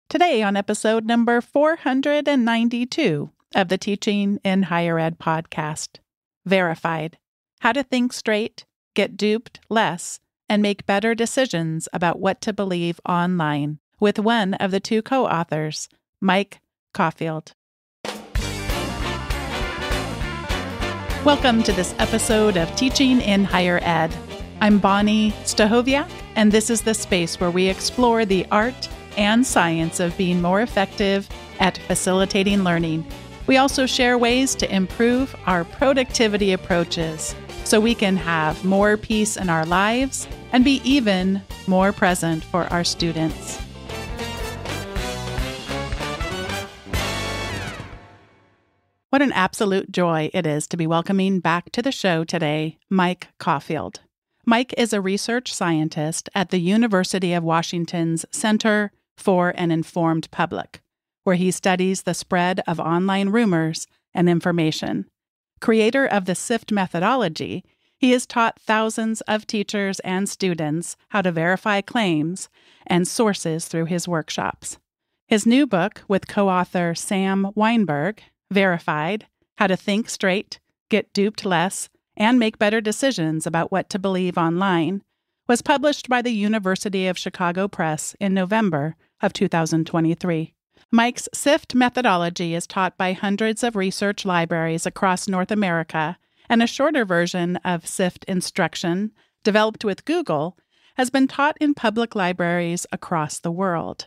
Today on episode number 492 of the Teaching in Higher Ed podcast, Verified: How to Think Straight, Get Duped Less, and Make Better Decisions About What to Believe Online, with one of the two co-authors, Mike Caulfield. Welcome to this episode of Teaching in Higher Ed. I'm Bonnie Stahoviak, and this is the space where we explore the art and science of being more effective at facilitating learning. We also share ways to improve our productivity approaches so we can have more peace in our lives and be even more present for our students. What an absolute joy it is to be welcoming back to the show today, Mike Caulfield. Mike is a research scientist at the University of Washington's Center for an Informed Public, where he studies the spread of online rumors and information. Creator of the SIFT methodology, he has taught thousands of teachers and students how to verify claims and sources through his workshops. His new book with co-author Sam Wineburg, Verified: How to Think Straight, Get Duped Less, and Make Better Decisions About What to Believe Online, was published by the University of Chicago Press in November of 2023. Mike's SIFT methodology is taught by hundreds of research libraries across North America, and a shorter version of SIFT instruction, developed with Google, has been taught in public libraries across the world.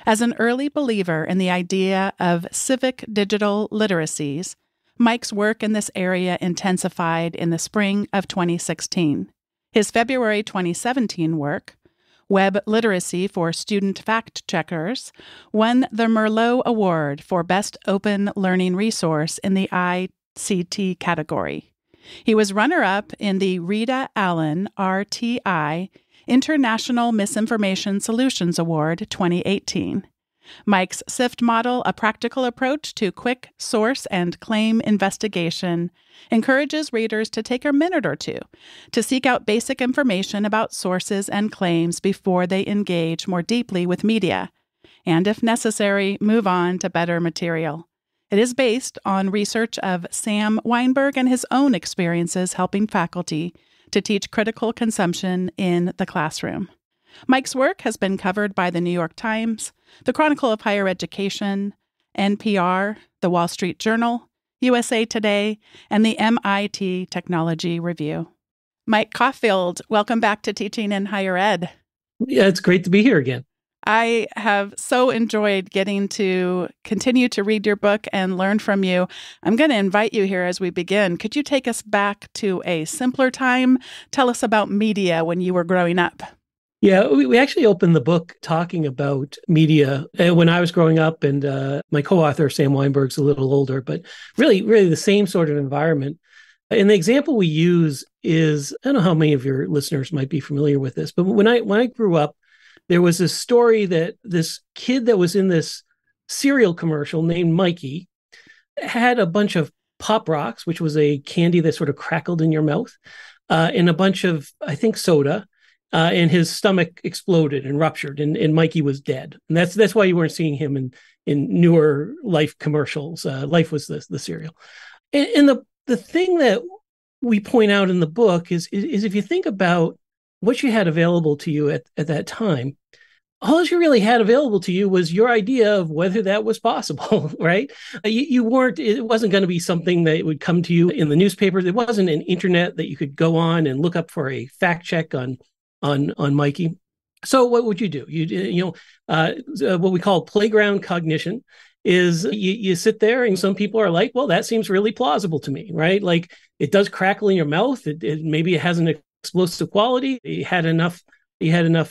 As an early believer in the idea of civic digital literacies, Mike's work in this area intensified in the spring of 2016. His February 2017 work, Web Literacy for Student Fact Checkers, won the Merlot Award for Best Open Learning Resource in the ICT category. He was runner-up in the Rita Allen RTI International Misinformation Solutions Award 2018. Mike's SIFT model, a practical approach to quick source and claim investigation, encourages readers to take a minute or two to seek out basic information about sources and claims before they engage more deeply with media, and if necessary, move on to better material. It is based on research of Sam Wineburg and his own experiences helping faculty to teach critical consumption in the classroom. Mike's work has been covered by the New York Times, the Chronicle of Higher Education, NPR, the Wall Street Journal, USA Today, and the MIT Technology Review. Mike Caulfield, welcome back to Teaching in Higher Ed. Yeah, it's great to be here again. I have so enjoyed getting to continue to read your book and learn from you. I'm going to invite you here as we begin. Could you take us back to a simpler time? Tell us about media when you were growing up. Yeah, we actually opened the book talking about media when I was growing up, and my co-author, Sam Wineburg's a little older, but really the same sort of environment. And the example we use is, I don't know how many of your listeners might be familiar with this, but when I grew up, there was this story that this kid that was in this cereal commercial named Mikey had a bunch of Pop Rocks, which was a candy that sort of crackled in your mouth, and a bunch of, I think, soda. And his stomach exploded and ruptured, and Mikey was dead. And that's why you weren't seeing him in newer Life commercials. Life was the cereal. And the thing that we point out in the book is if you think about what you had available to you at that time, all you really had available to you was your idea of whether that was possible, right? It wasn't going to be something that would come to you in the newspapers. It wasn't an internet that you could go on and look up for a fact check on Mikey. So what would you do? What we call playground cognition is you sit there and some people are like, well, that seems really plausible to me, right? Like it does crackle in your mouth. Maybe it has an explosive quality. You had enough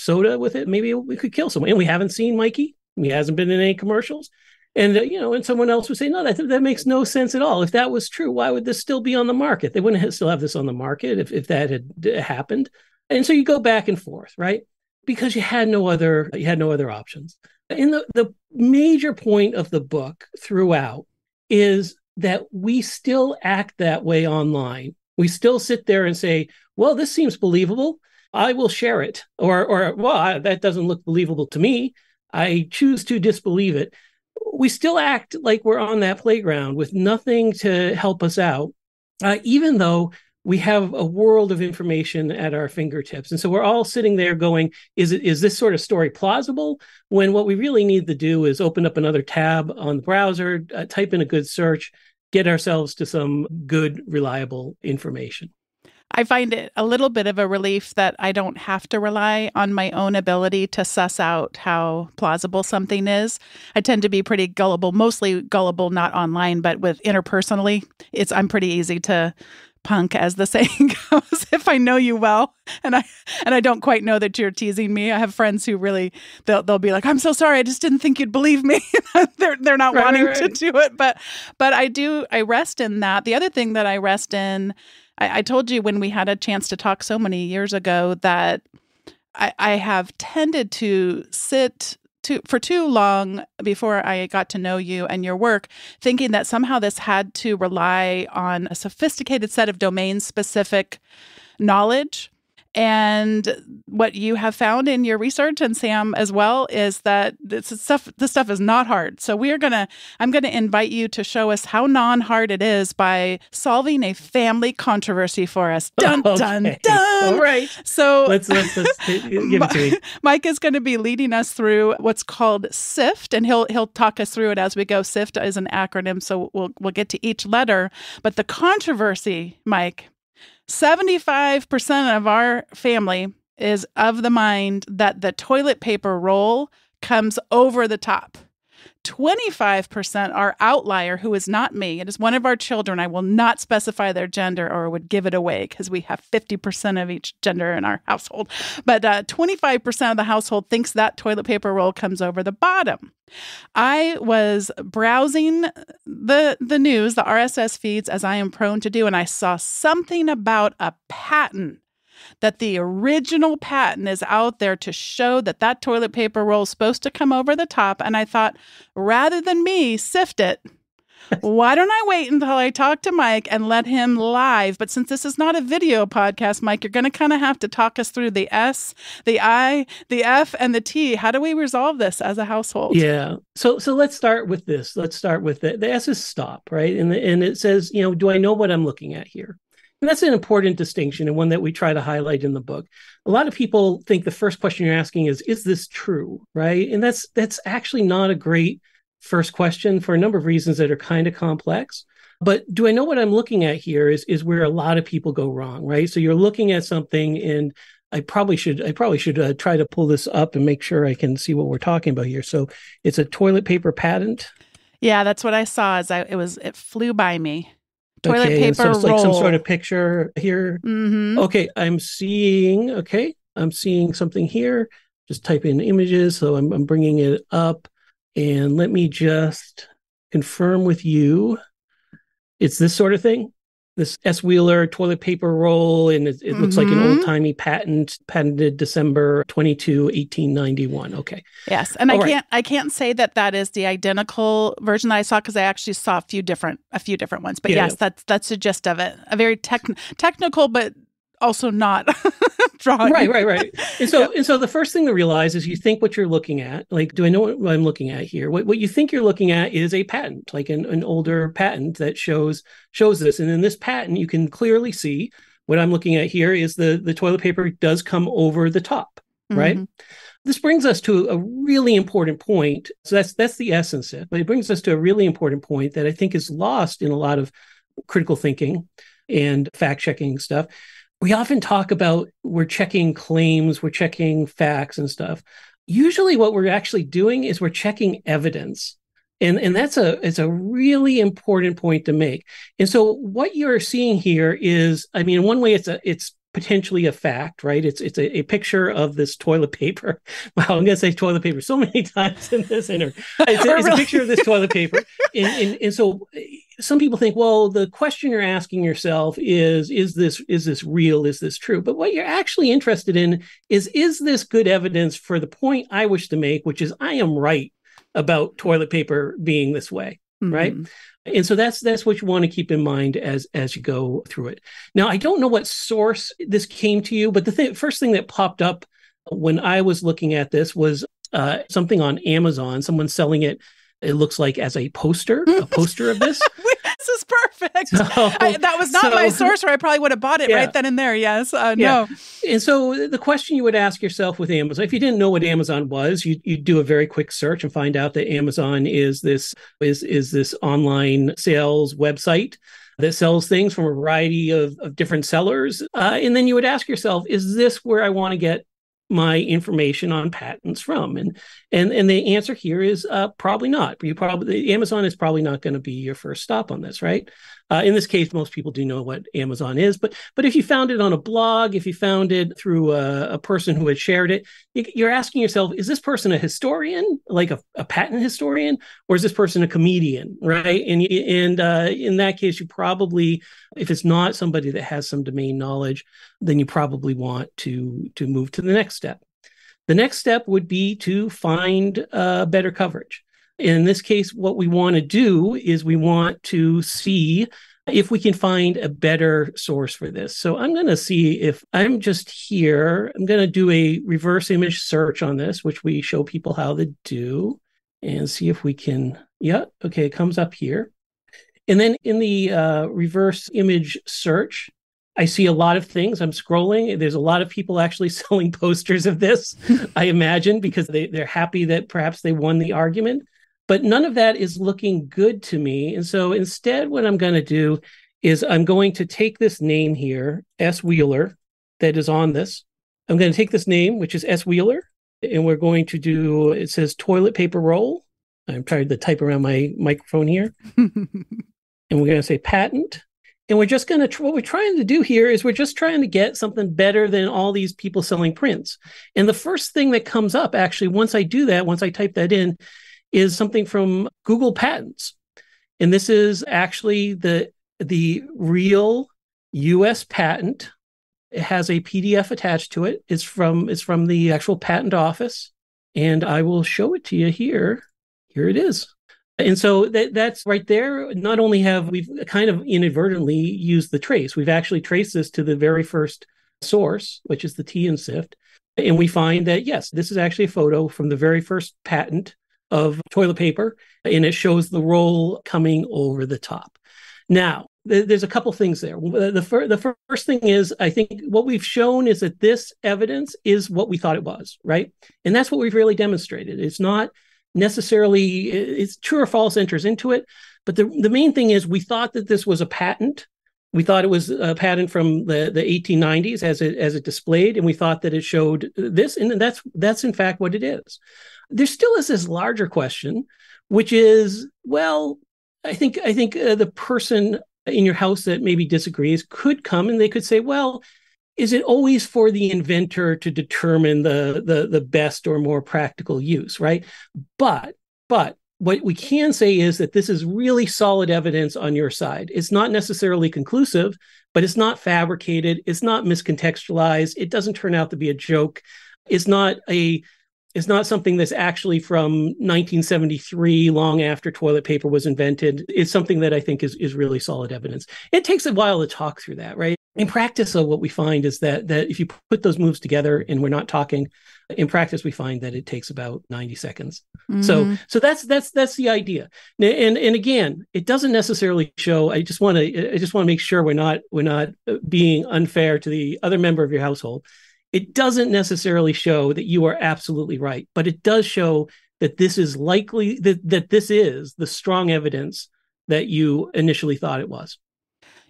soda with it. Maybe we could kill someone. And we haven't seen Mikey. He hasn't been in any commercials. And, and someone else would say, no, that makes no sense at all. If that was true, why would this still be on the market? They wouldn't still have this on the market if that had happened. And so you go back and forth, right? Because you had no other options. And the major point of the book throughout is that we still act that way online. We still sit there and say, well, this seems believable. I will share it. Or well, that doesn't look believable to me. I choose to disbelieve it, we still act like we're on that playground with nothing to help us out, even though we have a world of information at our fingertips. And so we're all sitting there going, is this sort of story plausible? When what we really need to do is open up another tab on the browser, type in a good search, get ourselves to some good, reliable information. I find it a little bit of a relief that I don't have to rely on my own ability to suss out how plausible something is. I tend to be pretty gullible, mostly gullible, not online, but with interpersonally, I'm pretty easy to punk, as the saying goes, if I know you well and I don't quite know that you're teasing me. I have friends who really they'll be like, I'm so sorry, I just didn't think you'd believe me. they're not wanting to do it, but I rest in that. The other thing that I rest in, I told you when we had a chance to talk so many years ago that I have tended to sit for too long before I got to know you and your work, thinking that somehow this had to rely on a sophisticated set of domain-specific knowledge. And what you have found in your research, and Sam as well, is that this stuff is not hard. So I'm gonna invite you to show us how non-hard it is by solving a family controversy for us. Dun dun dun. All right. So let's give it to me. Mike is going to be leading us through what's called SIFT, and he'll talk us through it as we go. SIFT is an acronym, so we'll get to each letter. But the controversy, Mike. 75% of our family is of the mind that the toilet paper roll comes over the top. 25% are outlier, who is not me. It is one of our children. I will not specify their gender or would give it away because we have 50% of each gender in our household. But 25% of the household thinks that toilet paper roll comes over the bottom. I was browsing the news, the RSS feeds, as I am prone to do, and I saw something about a patent, that the original patent is out there to show that toilet paper roll is supposed to come over the top. And I thought, rather than me sift it, why don't I wait until I talk to Mike and let him live? But since this is not a video podcast, Mike, you're going to kind of have to talk us through the S, the I, the F, and the T. How do we resolve this as a household? Yeah. So let's start with this. Let's start with the S is stop, right? And it says, do I know what I'm looking at here? And that's an important distinction, and one that we try to highlight in the book. A lot of people think the first question you're asking is this true, right? And that's actually not a great first question for a number of reasons that are kind of complex. But do I know what I'm looking at here is where a lot of people go wrong, right? So you're looking at something, and I probably should try to pull this up and make sure I can see what we're talking about here. So it's a toilet paper patent. Yeah, that's what I saw. It flew by me. Toilet paper so it's roll. Like some sort of picture here. Mm-hmm. Okay, I'm seeing something here. Just type in images. So I'm bringing it up, and let me just confirm with you. It's this sort of thing. This S-Wheeler toilet paper roll, and it looks like an old-timey patented December 22, 1891. Okay. Yes, and I can't say that is the identical version that I saw, because I actually saw a few different ones. But yes, that's the gist of it. A very technical, but also not drawing. Right. And so the first thing to realize is you think what you're looking at. Like, do I know what I'm looking at here? What you think you're looking at is a patent, like an older patent that shows this. And in this patent, you can clearly see what I'm looking at here is the toilet paper does come over the top, right? Mm-hmm. This brings us to a really important point. So that's the essence of it. But it brings us to a really important point that I think is lost in a lot of critical thinking and fact-checking stuff. We often talk about we're checking claims, we're checking facts and stuff. Usually what we're actually doing is we're checking evidence. And it's a really important point to make. And so what you're seeing here is, in one way it's potentially a fact, right? It's a picture of this toilet paper. Wow, I'm going to say toilet paper so many times in this interview. It's a picture of this toilet paper. And so some people think, well, the question you're asking yourself is this real? Is this true? But what you're actually interested in is this good evidence for the point I wish to make, which is I am right about toilet paper being this way, right? And so that's what you want to keep in mind as you go through it. Now, I don't know what source this came to you, but the first thing that popped up when I was looking at this was something on Amazon, someone selling it. It looks like as a poster of this. This is perfect. That was not my source, or I probably would have bought it right then and there. Yes. No. And so the question you would ask yourself with Amazon, if you didn't know what Amazon was, you'd do a very quick search and find out that Amazon is this online sales website that sells things from a variety of different sellers. And then you would ask yourself, is this where I want to get my information on patents from? And the answer here is probably not. Amazon is probably not going to be your first stop on this, right? In this case, most people do know what Amazon is, but if you found it on a blog, if you found it through a person who had shared it, you're asking yourself, is this person a historian, like a patent historian, or is this person a comedian, right? And in that case, you probably, if it's not somebody that has some domain knowledge, then you probably want to move to the next step. The next step would be to find better coverage. In this case, what we want to do is we want to see if we can find a better source for this. So I'm going to see if I'm just here. I'm going to do a reverse image search on this, which we show people how to do, and see if we can. Yeah, okay, it comes up here. And then in the reverse image search, I see a lot of things. I'm scrolling. There's a lot of people actually selling posters of this, I imagine, because they're happy that perhaps they won the argument. But none of that is looking good to me. And so instead, what I'm going to do is I'm going to take this name here, S. Wheeler, that is on this. I'm going to take this name, which is S. Wheeler, and we're going to do, it says toilet paper roll. I'm trying to type around my microphone here. And we're going to say patent. And we're just going to, what we're trying to do here is we're just trying to get something better than all these people selling prints. And the first thing that comes up, actually, once I do that, once I type that in, is something from Google Patents. And this is actually the real US patent. It has a PDF attached to it. It's from the actual patent office. And I will show it to you here. Here it is. And so that's right there. Not only have we kind of inadvertently used the trace, we've actually traced this to the very first source, which is the tea and sift. And we find that, yes, this is actually a photo from the very first patent of toilet paper, and it shows the roll coming over the top. Now, there's a couple things there. The first thing is, I think what we've shown is that this evidence is what we thought it was, right? And that's what we've really demonstrated. It's not necessarily, it's true or false enters into it, but the main thing is we thought that this was a patent. We thought it was a patent from the 1890s as it displayed, and we thought that it showed this, and that's in fact what it is. There still is this larger question, which is, well, I think the person in your house that maybe disagrees could come and they could say, well, is it always for the inventor to determine the best or more practical use, right? But what we can say is that this is really solid evidence on your side. It's not necessarily conclusive, but it's not fabricated. It's not miscontextualized. It doesn't turn out to be a joke. It's not something that's actually from 1973, long after toilet paper was invented. It's something that I think is really solid evidence. It takes a while to talk through that, right? In practice, though, what we find is that if you put those moves together and we're not talking, in practice, we find that it takes about 90 seconds. Mm-hmm. So that's the idea. And again, it doesn't necessarily show. I just want to make sure we're not being unfair to the other member of your household. It doesn't necessarily show that you are absolutely right, but it does show that this is likely that this is the strong evidence that you initially thought it was.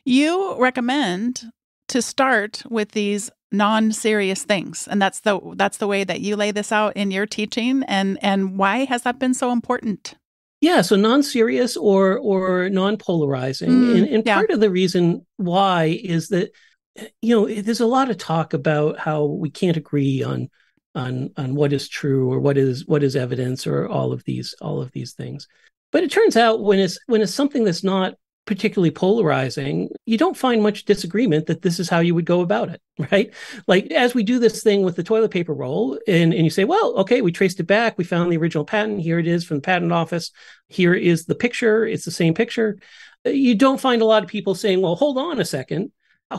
You recommend to start with these non-serious things, and that's the way that you lay this out in your teaching. And why has that been so important? Yeah, so non-serious or non-polarizing, and part of the reason why is that, there's a lot of talk about how we can't agree on what is true or what is evidence or all of these things. But it turns out when it's something that's not particularly polarizing, you don't find much disagreement that this is how you would go about it, right? Like as we do this thing with the toilet paper roll, and you say, well, okay, we traced it back, we found the original patent, here it is from the patent office, here is the picture, it's the same picture. You don't find a lot of people saying, well, hold on a second.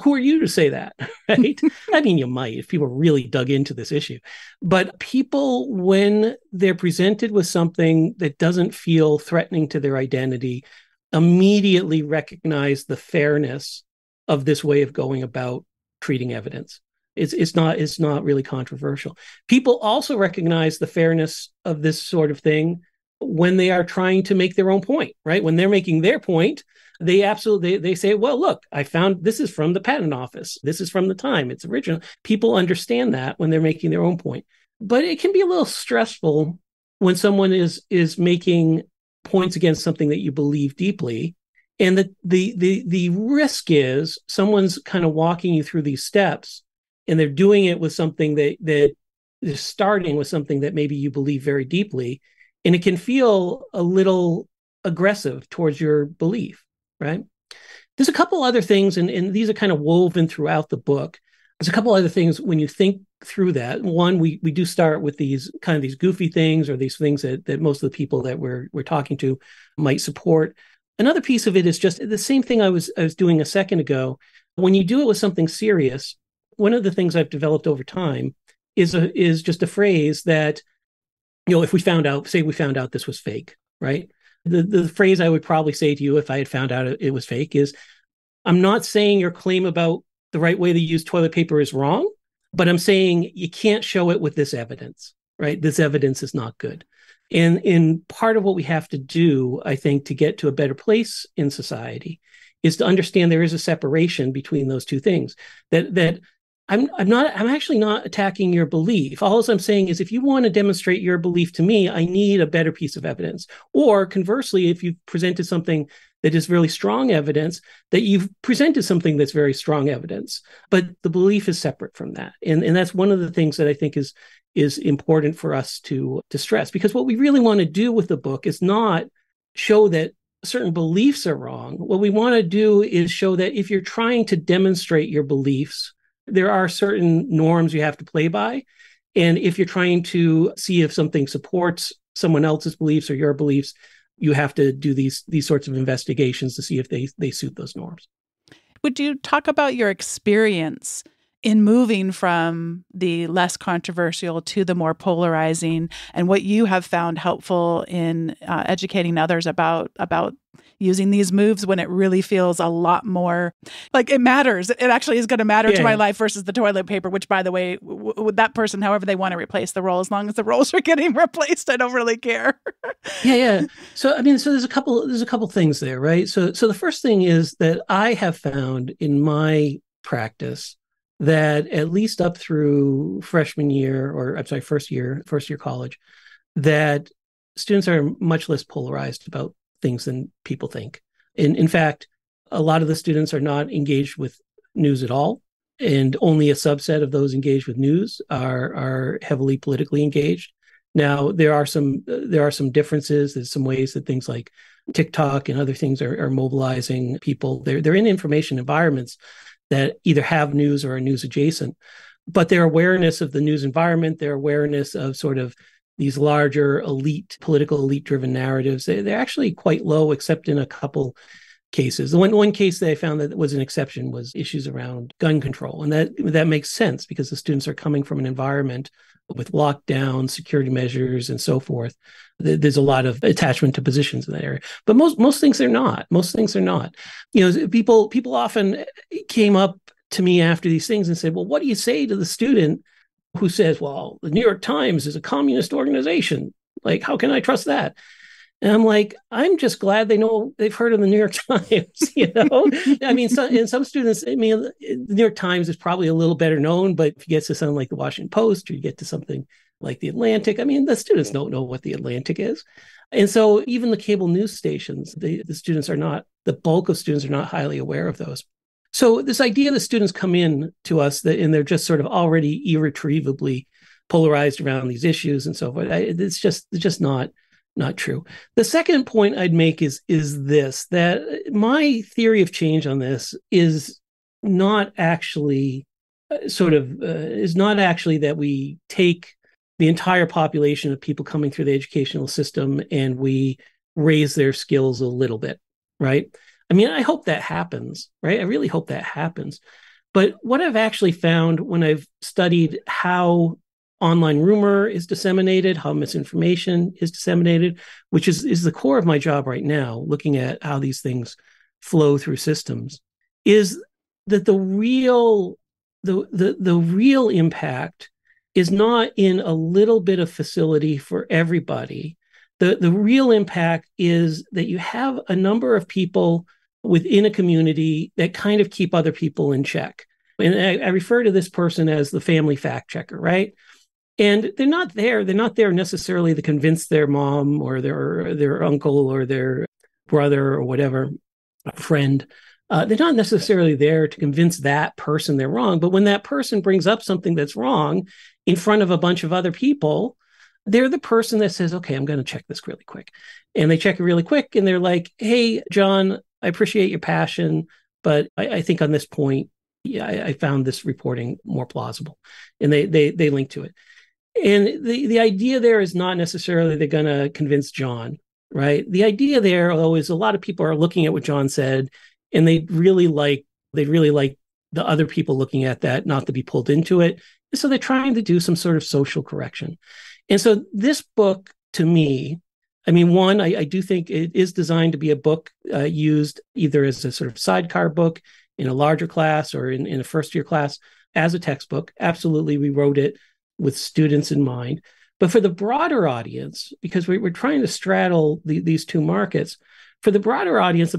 Who are you to say that, right? I mean, you might if people really dug into this issue. But people, when they're presented with something that doesn't feel threatening to their identity, immediately recognize the fairness of this way of going about treating evidence. It's not really controversial. People also recognize the fairness of this sort of thing when they are trying to make their own point, right? When they're making their point, they say, well, look, I found this is from the patent office. This is from the time. It's original. People understand that when they're making their own point. But it can be a little stressful when someone is making points against something that you believe deeply. And the risk is someone's kind of walking you through these steps, and they're doing it with something that is starting with something that maybe you believe very deeply. And it can feel a little aggressive towards your belief, right? There's a couple other things, and these are kind of woven throughout the book. There's a couple other things when you think through that. One, we do start with these goofy things, or these things that most of the people that we're talking to might support. Another piece of it is just the same thing I was doing a second ago. When you do it with something serious, one of the things I've developed over time is just a phrase that, if we found out this was fake, right? The phrase I would probably say to you if I had found out it was fake is, I'm not saying your claim about the right way to use toilet paper is wrong, but I'm saying you can't show it with this evidence, right? This evidence is not good. And in part of what we have to do, I think, to get to a better place in society is to understand there is a separation between those two things. That I'm actually not attacking your belief. All I'm saying is, if you want to demonstrate your belief to me, I need a better piece of evidence. Or conversely, if you've presented something that is really strong evidence, that you've presented something that's very strong evidence, but the belief is separate from that. And that's one of the things that I think is important for us to stress, because what we really want to do with the book is not show that certain beliefs are wrong. What we want to do is show that if you're trying to demonstrate your beliefs, there are certain norms you have to play by. And if you're trying to see if something supports someone else's beliefs or your beliefs, you have to do these sorts of investigations to see if they suit those norms. Would you talk about your experience in moving from the less controversial to the more polarizing, and what you have found helpful in educating others about using these moves when it really feels a lot more like it matters? It actually is going to matter to my life versus the toilet paper, which, by the way, with that person, however they want to replace the roll, as long as the rolls are getting replaced, I don't really care. Yeah. So there's a couple things there, right? So the first thing is that I have found in my practice that at least up through freshman year, or I'm sorry, first year college, that students are much less polarized about things than people think. In fact, a lot of the students are not engaged with news at all, and only a subset of those engaged with news are heavily politically engaged. Now, there are some differences. There's some ways that things like TikTok and other things are mobilizing people. They're in information environments that either have news or are news adjacent, but their awareness of the news environment, their awareness of sort of these larger political elite driven narratives, they're actually quite low, except in a couple cases. The one case that I found that was an exception was issues around gun control. And that makes sense because the students are coming from an environment with lockdown, security measures, and so forth. There's a lot of attachment to positions in that area. But most things are not. Most things are not. People often came up to me after these things and said, well, what do you say to the student who says, well, the New York Times is a communist organization? Like, how can I trust that? And I'm like, I'm just glad they've heard of the New York Times, I mean, some students, the New York Times is probably a little better known, but if you get to something like the Washington Post, or you get to something like the Atlantic, I mean, the students don't know what the Atlantic is. And so even the cable news stations, the bulk of students are not highly aware of those. So this idea that students come in to us and they're just sort of already irretrievably polarized around these issues and so forth, it's just not true. The second point I'd make is this, that my theory of change on this is not actually that we take the entire population of people coming through the educational system and we raise their skills a little bit, right? I mean, I hope that happens, right? I really hope that happens. But what I've actually found when I've studied how online rumor is disseminated, how misinformation is disseminated, which is the core of my job right now, looking at how these things flow through systems, is that the real impact is not in a little bit of facility for everybody. The real impact is that you have a number of people within a community that kind of keep other people in check. And I refer to this person as the family fact checker, right? And they're not there. They're not there necessarily to convince their mom or their uncle or their brother or whatever, a friend. They're not necessarily there to convince that person they're wrong. But when that person brings up something that's wrong in front of a bunch of other people, they're the person that says, okay, I'm going to check this really quick. And they check it really quick. And they're like, hey, John, I appreciate your passion, but I think on this point, yeah, I found this reporting more plausible. And they link to it. And the idea there is not necessarily they're going to convince John, right? The idea there, though, is a lot of people are looking at what John said, and they'd really like the other people looking at that not to be pulled into it. And so they're trying to do some sort of social correction. And so this book, to me, I mean, one, I do think it is designed to be a book used either as a sort of sidecar book in a larger class or in a first-year class as a textbook. Absolutely, we wrote it with students in mind. But for the broader audience, because we're trying to straddle these two markets, for the broader audience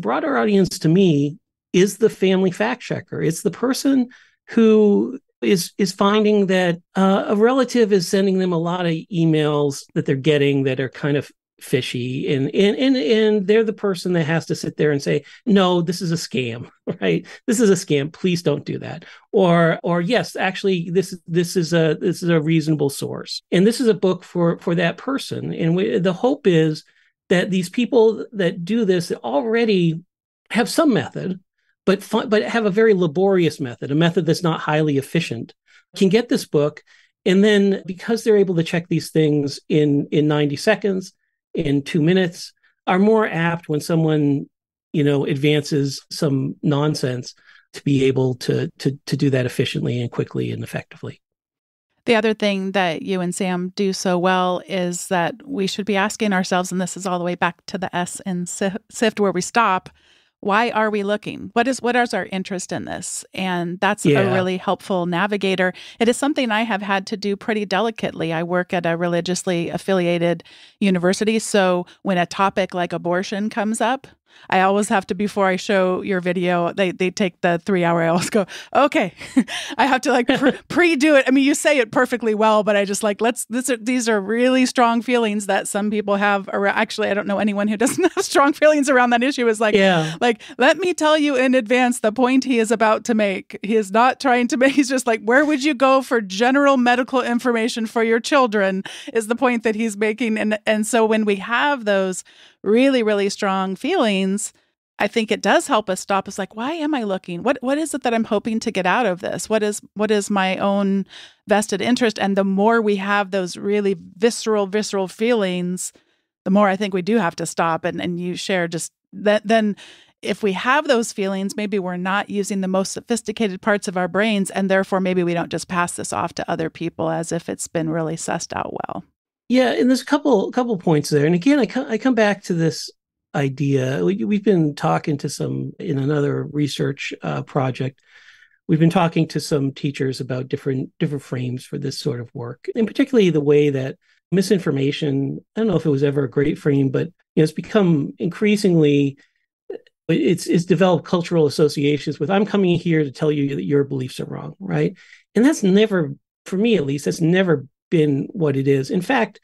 to me is the family fact checker. It's the person who is finding that a relative is sending them a lot of emails that they're getting that are kind of fishy, and they're the person that has to sit there and say, no, this is a scam, right? This is a scam. Please don't do that. Or yes, actually, this is a reasonable source, and this is a book for that person. And the hope is that these people that do this already have some method, but have a very laborious method, a method that's not highly efficient, can get this book, and then because they're able to check these things in 90 seconds. In 2 minutes, are more apt when someone, advances some nonsense to be able to do that efficiently and quickly and effectively. The other thing that you and Sam do so well is that we should be asking ourselves, and this is all the way back to the S in SIFT where we stop, why are we looking? What is our interest in this? And that's a really helpful navigator. It is something I have had to do pretty delicately. I work at a religiously affiliated university. So when a topic like abortion comes up, I always have to, before I show your video, they take the 3 hour, I always go, okay, I have to pre-do it. I mean, you say it perfectly well, but I just these are really strong feelings that some people have around. Actually, I don't know anyone who doesn't have strong feelings around that issue. Is let me tell you in advance the point he is about to make. He is not trying to make, he's just like, where would you go for general medical information for your children is the point that he's making. And so when we have those really, really strong feelings, I think it does help us stop. It's like, why am I looking? What is it that I'm hoping to get out of this? What is my own vested interest? And the more we have those really visceral feelings, the more I think we do have to stop. And you share just that. Then if we have those feelings, maybe we're not using the most sophisticated parts of our brains, and therefore maybe we don't just pass this off to other people as if it's been really sussed out well. Yeah, and there's a couple points there. And again, I come back to this idea. We've been talking to some in another research project. We've been talking to some teachers about different frames for this sort of work, and particularly the way that misinformation. I don't know if it was ever a great frame, but it's become increasingly. It's developed cultural associations with, I'm coming here to tell you that your beliefs are wrong, right? And that's never, for me at least, that's never been what it is. In fact,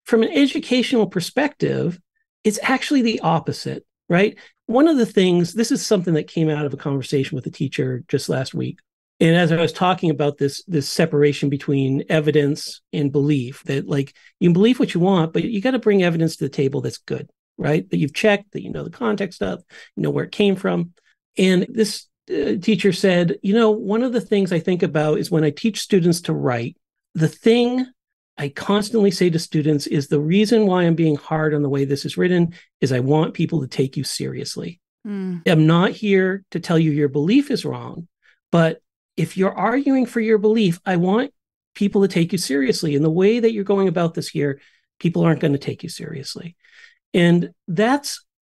from an educational perspective, it's actually the opposite, right? One of the things, this is something that came out of a conversation with a teacher just last week. And as I was talking about this separation between evidence and belief, that you can believe what you want, but you got to bring evidence to the table that's good, right? That you've checked, that you know the context of, you know where it came from. And this teacher said, one of the things I think about is when I teach students to write, the thing I constantly say to students is the reason why I'm being hard on the way this is written is I want people to take you seriously. I'm not here to tell you your belief is wrong, but if you're arguing for your belief, I want people to take you seriously. And the way that you're going about this here, people aren't going to take you seriously. And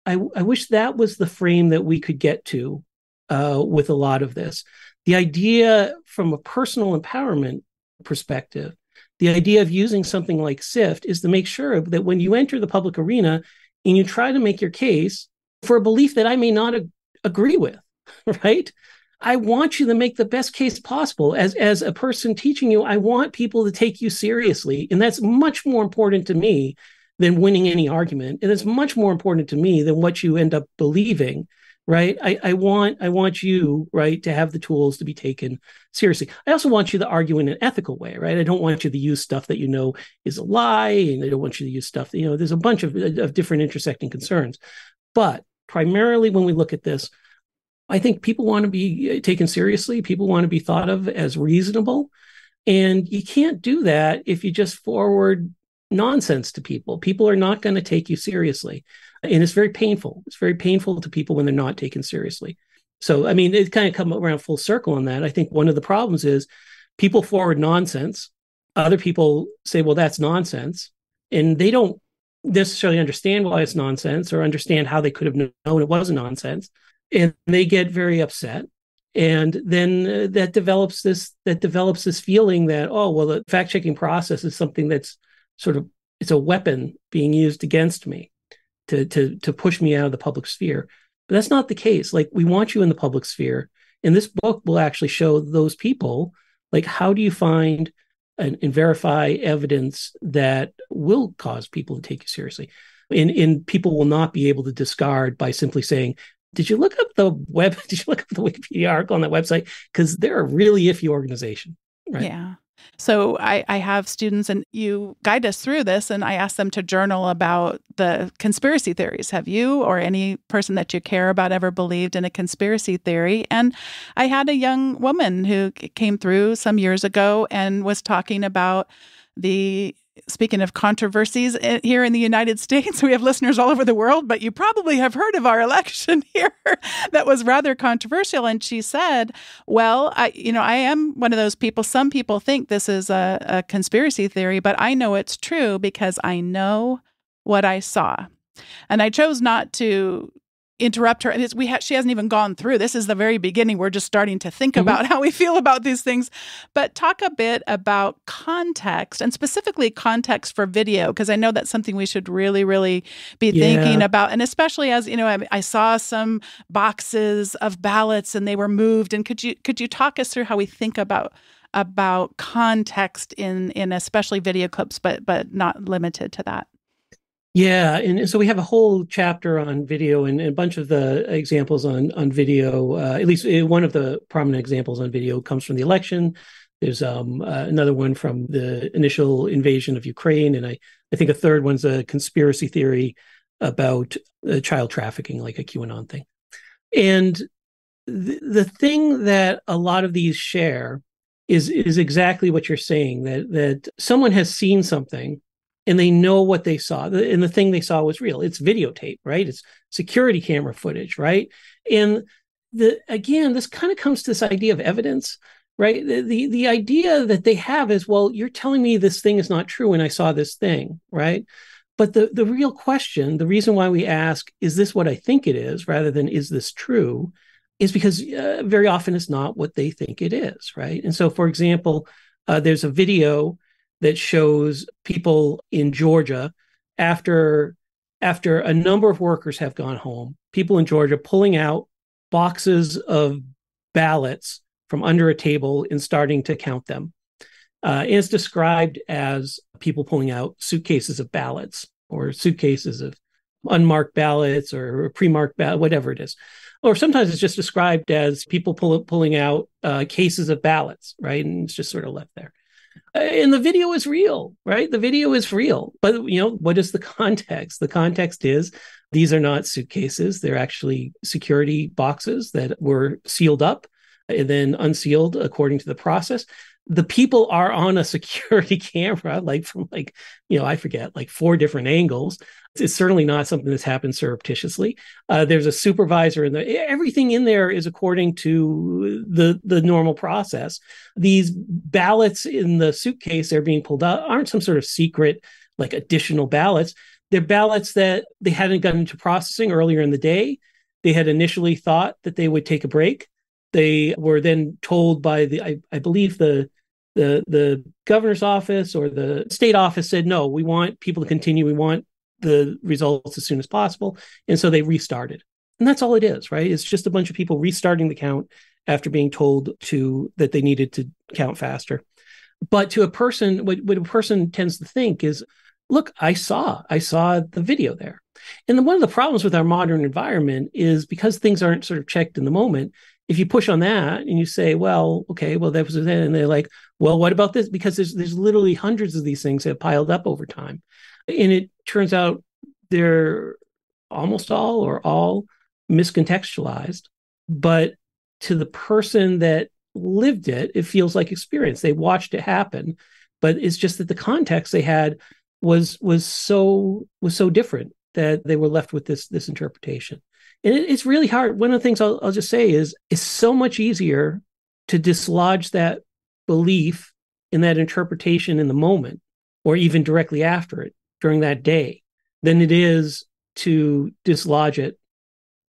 I wish that was the frame that we could get to with a lot of this. The idea from a personal empowerment perspective, the idea of using something like SIFT is to make sure that when you enter the public arena and you try to make your case for a belief that I may not agree with, right? I want you to make the best case possible. As a person teaching you, I want people to take you seriously. And that's much more important to me than winning any argument. And it's much more important to me than what you end up believing, right? I want you, right, to have the tools to be taken seriously. I also want you to argue in an ethical way, right? I don't want you to use stuff that you know is a lie, and I don't want you to use stuff that, there's a bunch of different intersecting concerns. But primarily when we look at this, I think people want to be taken seriously. People want to be thought of as reasonable. And you can't do that if you just forward nonsense to people. People are not going to take you seriously. And it's very painful. It's very painful to people when they're not taken seriously. So, I mean, it kind of come around full circle on that. I think one of the problems is people forward nonsense. Other people say, well, that's nonsense. And they don't necessarily understand why it's nonsense or understand how they could have known it wasn't nonsense. And they get very upset. And then that develops this feeling that, oh, well, the fact-checking process is something that's sort of, it's a weapon being used against me to push me out of the public sphere. But that's not the case. Like, we want you in the public sphere. And this book will actually show those people, like, how do you find and verify evidence that will cause people to take you seriously? And people will not be able to discard by simply saying, did you look up the Wikipedia article on that website? Because they're a really iffy organization, right? Yeah. So I have students, and you guide us through this, and I ask them to journal about the conspiracy theories. Have you or any person that you care about ever believed in a conspiracy theory? And I had a young woman who came through some years ago and was talking about speaking of controversies here in the United States, we have listeners all over the world, but you probably have heard of our election here that was rather controversial. And she said, well, I am one of those people. Some people think this is a conspiracy theory, but I know it's true because I know what I saw. And I chose not to interrupt her. She hasn't even gone through. This is the very beginning. We're just starting to think about how we feel about these things. But talk a bit about context, and specifically context for video, because I know that's something we should really, really be thinking about. And especially as, I saw some boxes of ballots and they were moved. And could you talk us through how we think about context in especially video clips, but not limited to that? Yeah, and so we have a whole chapter on video, and a bunch of the examples on video. At least one of the prominent examples on video comes from the election. There's another one from the initial invasion of Ukraine, and I think a third one's a conspiracy theory about child trafficking, like a QAnon thing. And the thing that a lot of these share is exactly what you're saying, that someone has seen something and they know what they saw, and the thing they saw was real. It's videotape, right? It's security camera footage, right? And again, this kind of comes to this idea of evidence, right? The idea that they have is, well, you're telling me this thing is not true and I saw this thing, right? But the real question, the reason why we ask, is this what I think it is, rather than is this true, is because very often it's not what they think it is, right? And so, for example, there's a video that shows people in Georgia after a number of workers have gone home, people in Georgia pulling out boxes of ballots from under a table and starting to count them. And it's described as people pulling out suitcases of ballots or suitcases of unmarked ballots or pre-marked ballots, whatever it is. Or sometimes it's just described as people pulling out cases of ballots, right? And it's just sort of left there. And the video is real, right? The video is real. But, what is the context? The context is these are not suitcases. They're actually security boxes that were sealed up and then unsealed according to the process. the people are on a security camera, like from I forget, like 4 different angles. It's certainly not something that's happened surreptitiously. There's a supervisor in there. Everything in there is according to the normal process. These ballots in the suitcase they're being pulled out aren't some sort of secret, like additional ballots. They're ballots that they hadn't gotten into processing earlier in the day. They had initially thought that they would take a break. They were then told by I believe the governor's office or the state office said, no, we want people to continue. We want the results as soon as possible. And so they restarted. And that's all it is, right? It's just a bunch of people restarting the count after being told that they needed to count faster. But to a person, what a person tends to think is, look, I saw the video there. And then one of the problems with our modern environment is because things aren't sort of checked in the moment, if you push on that and you say, well, okay, well, that was it. And they're like, well, what about this? Because there's literally hundreds of these things that have piled up over time. And it turns out they're almost all miscontextualized. But to the person that lived it, it feels like experience. They watched it happen. But it's just that the context they had was so different that they were left with this interpretation. And it's really hard. One of the things I'll just say is it's so much easier to dislodge that belief in that interpretation in the moment, or even directly after it during that day, than it is to dislodge it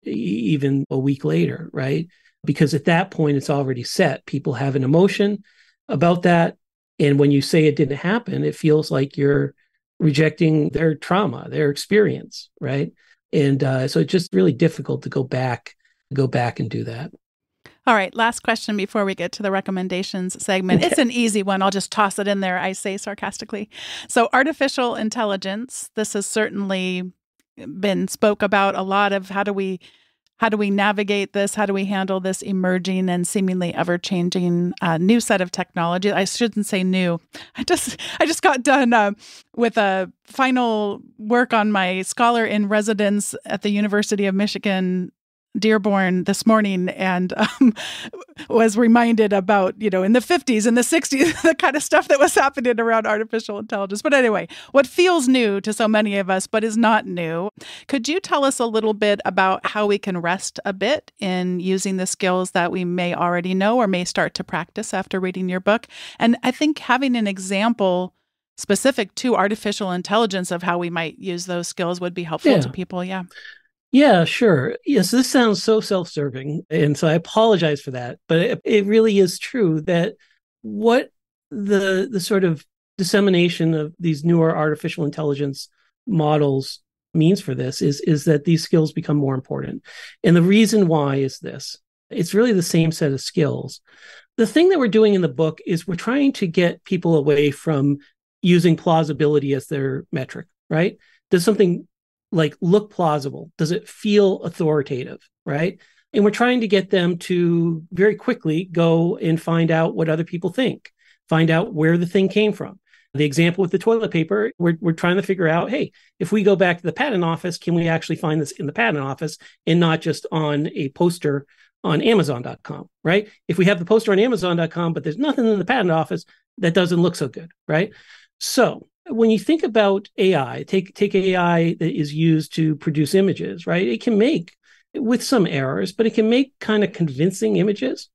even a week later, right? Because at that point, it's already set. People have an emotion about that. And when you say it didn't happen, it feels like you're rejecting their trauma, their experience, right? And so it's just really difficult to go back and do that. All right, last question before we get to the recommendations segment. It's an easy one. I'll just toss it in there, I say sarcastically. So artificial intelligence, this has certainly been spoke about a lot of how do we navigate this? How do we handle this emerging and seemingly ever-changing new set of technology? I shouldn't say new. I just got done with a final work on my scholar in residence at the University of Michigan, Dearborn, this morning, and was reminded about, in the 50s and the 60s, the kind of stuff that was happening around artificial intelligence. But anyway, what feels new to so many of us, but is not new. Could you tell us a little bit about how we can rest a bit in using the skills that we may already know or may start to practice after reading your book? And I think having an example specific to artificial intelligence of how we might use those skills would be helpful to people. Yeah. Yeah, sure. Yes, this sounds so self-serving, and so I apologize for that. But it really is true that what the sort of dissemination of these newer artificial intelligence models means for this is that these skills become more important. And the reason why is this. It's really the same set of skills. The thing that we're doing in the book is we're trying to get people away from using plausibility as their metric, right? Does something like look plausible? Does it feel authoritative, right? And we're trying to get them to very quickly go and find out what other people think, find out where the thing came from. The example with the toilet paper, we're trying to figure out, hey, if we go back to the patent office, can we actually find this in the patent office and not just on a poster on Amazon.com, right? If we have the poster on Amazon.com, but there's nothing in the patent office, that doesn't look so good, right? So when you think about AI, take AI that is used to produce images, right? It can make, with some errors, but it can make kind of convincing images.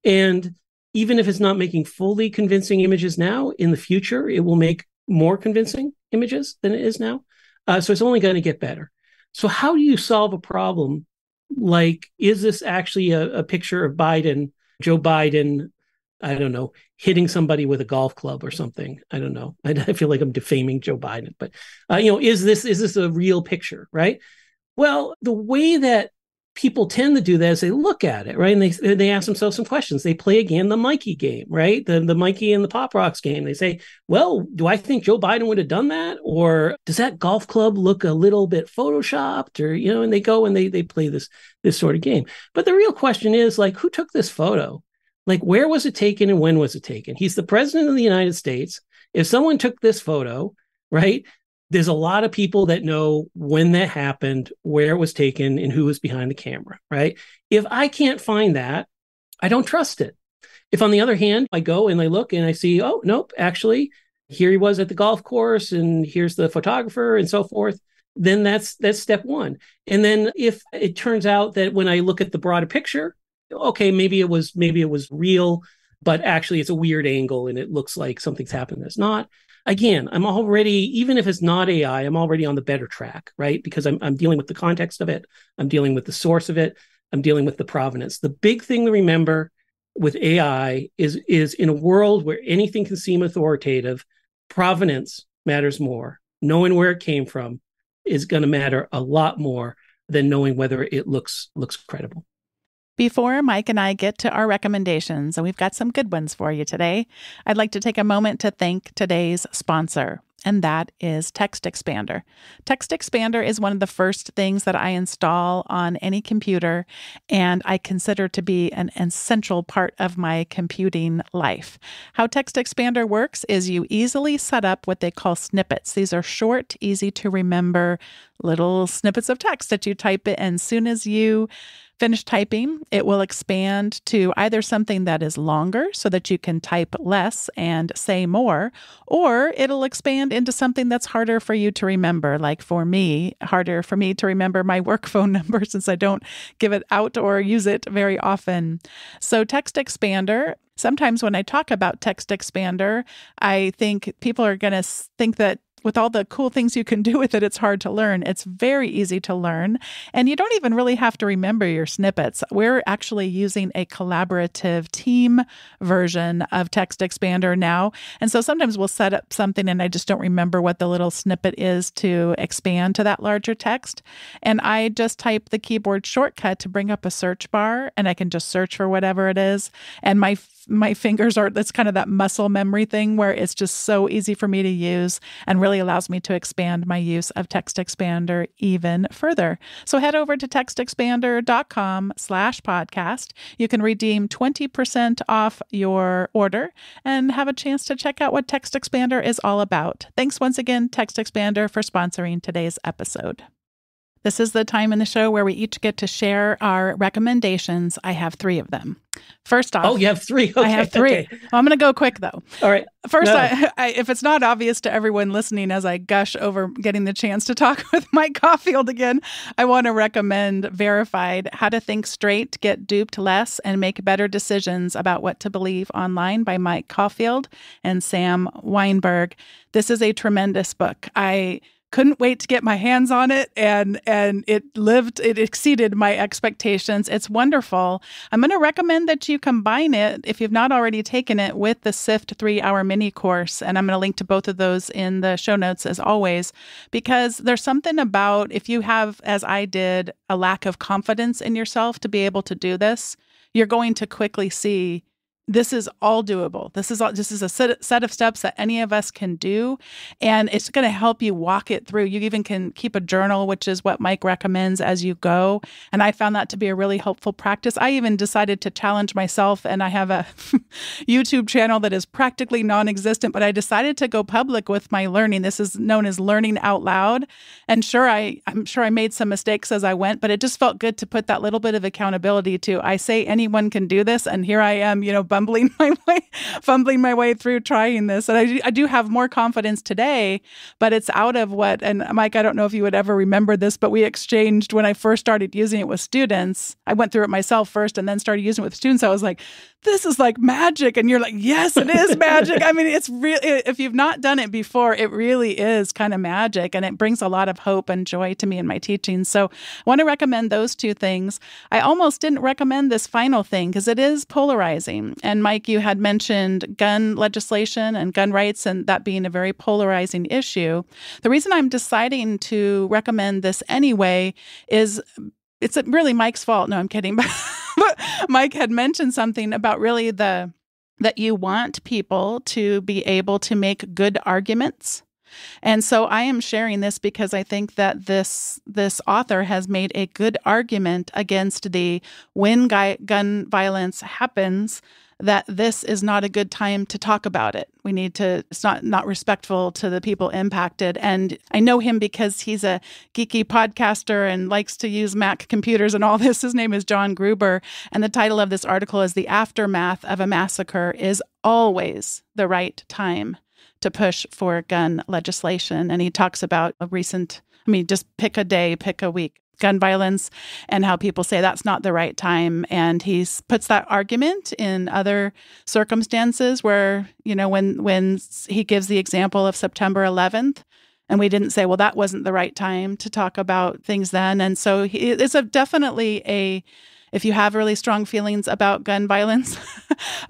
And even if it's not making fully convincing images now, in the future, it will make more convincing images than it is now. So it's only going to get better. So how do you solve a problem like, is this actually a picture of Joe Biden, I don't know, hitting somebody with a golf club or something? I don't know. I feel like I'm defaming Joe Biden, but is this a real picture, right? Well, the way that people tend to do that is they look at it, right? And they ask themselves some questions. They play again the Mikey game, right? The Mikey and the Pop Rocks game. They say, well, do I think Joe Biden would have done that? Or does that golf club look a little bit photoshopped? Or, and they go and they play this sort of game. But the real question is, like, who took this photo? Like, where was it taken and when was it taken? He's the president of the United States. If someone took this photo, right, there's a lot of people that know when that happened, where it was taken, and who was behind the camera, right? If I can't find that, I don't trust it. If on the other hand, I go and I look and I see, oh, nope, actually, here he was at the golf course and here's the photographer and so forth, then that's step one. And then if it turns out that when I look at the broader picture, okay, maybe it was real, but actually it's a weird angle and it looks like something's happened that's not. Again, I'm already, even if it's not AI, I'm already on the better track, right? Because I'm dealing with the context of it. I'm dealing with the source of it. I'm dealing with the provenance. The big thing to remember with AI is in a world where anything can seem authoritative, provenance matters more. Knowing where it came from is going to matter a lot more than knowing whether it looks credible. Before Mike and I get to our recommendations, and we've got some good ones for you today, I'd like to take a moment to thank today's sponsor, and that is Text Expander. Text Expander is one of the first things that I install on any computer, and I consider to be an essential part of my computing life. How Text Expander works is you easily set up what they call snippets. These are short, easy to remember little snippets of text that you type in, and as soon as you finish typing, it will expand to either something that is longer so that you can type less and say more, or it'll expand into something that's harder for you to remember. Like for me, harder for me to remember my work phone number since I don't give it out or use it very often. So Text Expander, sometimes when I talk about Text Expander, I think people are going to think that with all the cool things you can do with it, it's hard to learn. It's very easy to learn. And you don't even really have to remember your snippets. We're actually using a collaborative team version of Text Expander now. And so sometimes we'll set up something and I just don't remember what the little snippet is to expand to that larger text. And I just type the keyboard shortcut to bring up a search bar and I can just search for whatever it is. And my fingers are, that's kind of that muscle memory thing where it's just so easy for me to use and really allows me to expand my use of Text Expander even further. So head over to textexpander.com/podcast. You can redeem 20% off your order and have a chance to check out what Text Expander is all about. Thanks once again, Text Expander, for sponsoring today's episode. This is the time in the show where we each get to share our recommendations. I have 3 of them. First off... Oh, you have 3? Okay, I have 3. Okay. Well, I'm going to go quick, though. All right. First, if it's not obvious to everyone listening as I gush over getting the chance to talk with Mike Caulfield again, I want to recommend Verified: How to Think Straight, Get Duped Less, and Make Better Decisions About What to Believe Online by Mike Caulfield and Sam Wineburg. This is a tremendous book. I couldn't wait to get my hands on it, and it exceeded my expectations. It's wonderful. I'm going to recommend that you combine it, if you've not already taken it, with the SIFT 3-hour mini course. And I'm going to link to both of those in the show notes as always, because there's something about, if you have, as I did, a lack of confidence in yourself to be able to do this, you're going to quickly see this is all doable. This is a set of steps that any of us can do, and it's going to help you walk it through. You even can keep a journal, which is what Mike recommends as you go, and I found that to be a really helpful practice. I even decided to challenge myself, and I have a YouTube channel that is practically non-existent, but I decided to go public with my learning. This is known as learning out loud, and I'm sure I made some mistakes as I went, but it just felt good to put that little bit of accountability to, I say anyone can do this, and here I am, fumbling my way through trying this. And I do have more confidence today, but it's out of what, and Mike, I don't know if you would ever remember this, but we exchanged when I first started using it with students. I went through it myself first and then started using it with students. I was like, this is like magic. And you're like, yes, it is magic. I mean, it's really, if you've not done it before, it really is kind of magic. And it brings a lot of hope and joy to me in my teaching. So I want to recommend those 2 things. I almost didn't recommend this final thing because it is polarizing. And Mike, you had mentioned gun legislation and gun rights and that being a very polarizing issue. The reason I'm deciding to recommend this anyway is it's really Mike's fault. No, I'm kidding. But Mike had mentioned something about really that you want people to be able to make good arguments. And so I am sharing this because I think that this author has made a good argument against the when gun violence happens, that this is not a good time to talk about it. We need to, it's not respectful to the people impacted. And I know him because he's a geeky podcaster and likes to use Mac computers and all this. His name is John Gruber. And the title of this article is "The Aftermath of a Massacre is Always the Right Time to Push for Gun Legislation." And he talks about a recent, just pick a day, pick a week, gun violence, and how people say that's not the right time. And he puts that argument in other circumstances where, when he gives the example of September 11th, and we didn't say, well, that wasn't the right time to talk about things then. And so it's definitely if you have really strong feelings about gun violence,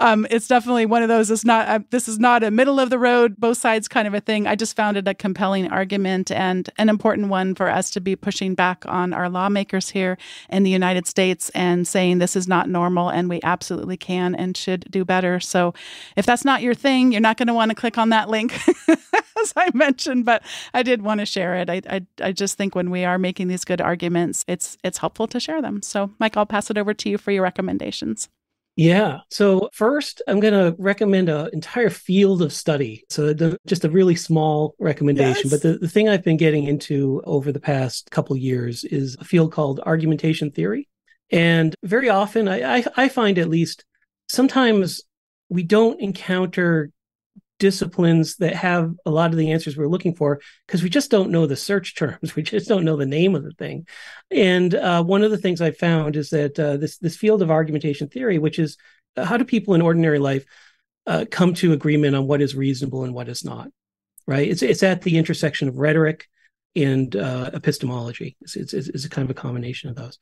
it's definitely one of those. This is not a middle of the road, both sides kind of a thing. I just found it a compelling argument and an important one for us to be pushing back on our lawmakers here in the United States and saying this is not normal and we absolutely can and should do better. So if that's not your thing, you're not going to want to click on that link, as I mentioned, but I did want to share it. I just think when we are making these good arguments, it's helpful to share them. So Mike, I'll pass it over to you for your recommendations. Yeah. So first, I'm going to recommend an entire field of study. So just a really small recommendation. Yes. But the thing I've been getting into over the past couple of years is a field called argumentation theory. And very often, I find at least, sometimes we don't encounter disciplines that have a lot of the answers we're looking for because we just don't know the search terms. We just don't know the name of the thing. And one of the things I found is that this field of argumentation theory, which is how do people in ordinary life come to agreement on what is reasonable and what is not, right? It's at the intersection of rhetoric and epistemology. It's a kind of a combination of those.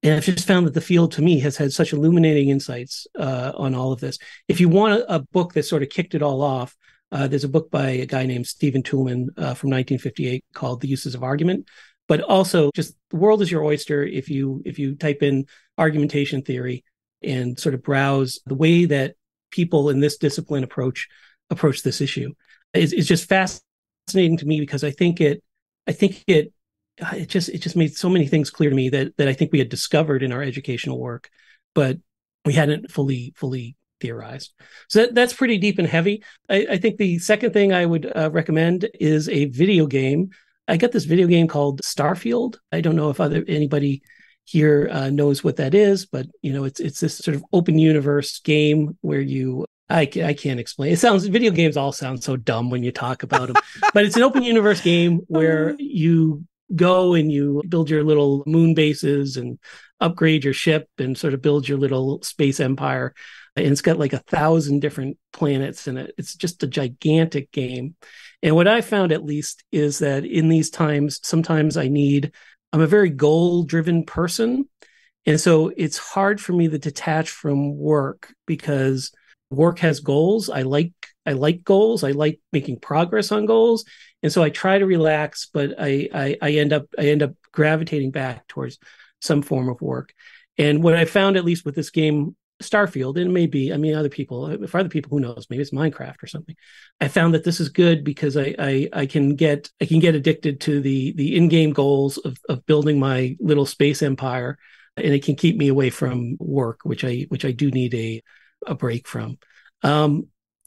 And I've just found that the field, to me, has had such illuminating insights on all of this. If you want a book that sort of kicked it all off, there's a book by a guy named Stephen Toulmin from 1958 called The Uses of Argument. But also, just the world is your oyster if you type in argumentation theory and sort of browse the way that people in this discipline approach this issue. It's just fascinating to me because I think it just made so many things clear to me that I think we had discovered in our educational work, but we hadn't fully theorized. So that's pretty deep and heavy. I think the second thing I would recommend is a video game. I got this video game called Starfield. I don't know if anybody here knows what that is, but it's this sort of open universe game where I can't explain. Video games all sound so dumb when you talk about them, but it's an open universe game where you go and you build your little moon bases and upgrade your ship and sort of build your little space empire. And it's got like 1,000 different planets in it. It's just a gigantic game. And what I found, at least, is that in these times, sometimes I'm a very goal-driven person. And so it's hard for me to detach from work because work has goals. I like goals. I like making progress on goals. And so I try to relax, but I end up gravitating back towards some form of work. And what I found, at least with this game, Starfield, and it may be, other people, who knows, maybe it's Minecraft or something. I found that this is good because I can get addicted to the in-game goals of building my little space empire, and it can keep me away from work, which I do need a break from.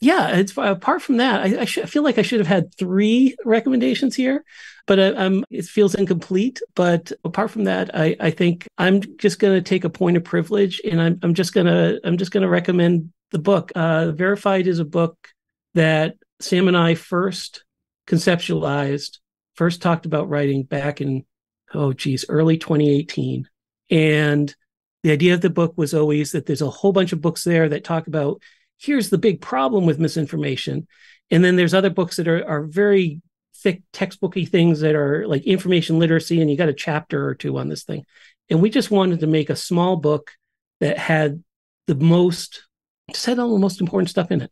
It's apart from that, I feel like I should have had 3 recommendations here, but it feels incomplete. But apart from that, I think I'm just going to take a point of privilege, and I'm just going to recommend the book. Verified is a book that Sam and I first talked about writing back in early 2018, and the idea of the book was always that there's a whole bunch of books there that talk about here's the big problem with misinformation. And then there's other books that are very thick textbooky things that are like information literacy, and you got a chapter or 2 on this thing. And we just wanted to make a small book that had all the most important stuff in it,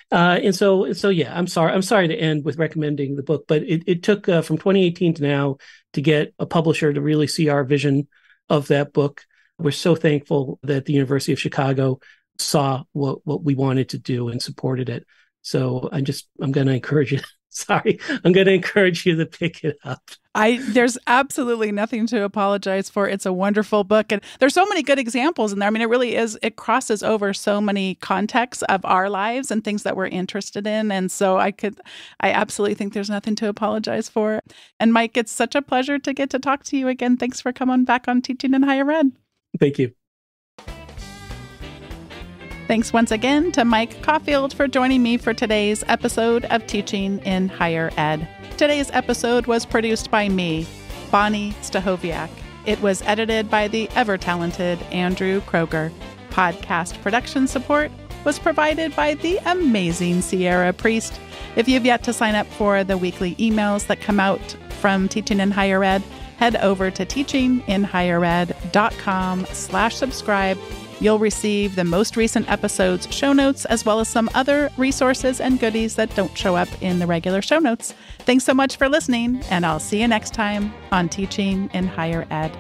And so yeah, I'm sorry to end with recommending the book, but it took from 2018 to now to get a publisher to really see our vision of that book. We're so thankful that the University of Chicago saw what we wanted to do and supported it. So I'm going to encourage you. I'm going to encourage you to pick it up. There's absolutely nothing to apologize for. It's a wonderful book. And there's so many good examples in there. I mean, it really is, it crosses over so many contexts of our lives and things that we're interested in. And so I absolutely think there's nothing to apologize for. And Mike, it's such a pleasure to get to talk to you again. Thanks for coming back on Teaching in Higher Ed. Thank you. Thanks once again to Mike Caulfield for joining me for today's episode of Teaching in Higher Ed. Today's episode was produced by me, Bonnie Stahoviak. It was edited by the ever-talented Andrew Kroger. Podcast production support was provided by the amazing Sierra Priest. If you've yet to sign up for the weekly emails that come out from Teaching in Higher Ed, head over to teachinginhighered.com/subscribe. You'll receive the most recent episode's show notes, as well as some other resources and goodies that don't show up in the regular show notes. Thanks so much for listening, and I'll see you next time on Teaching in Higher Ed.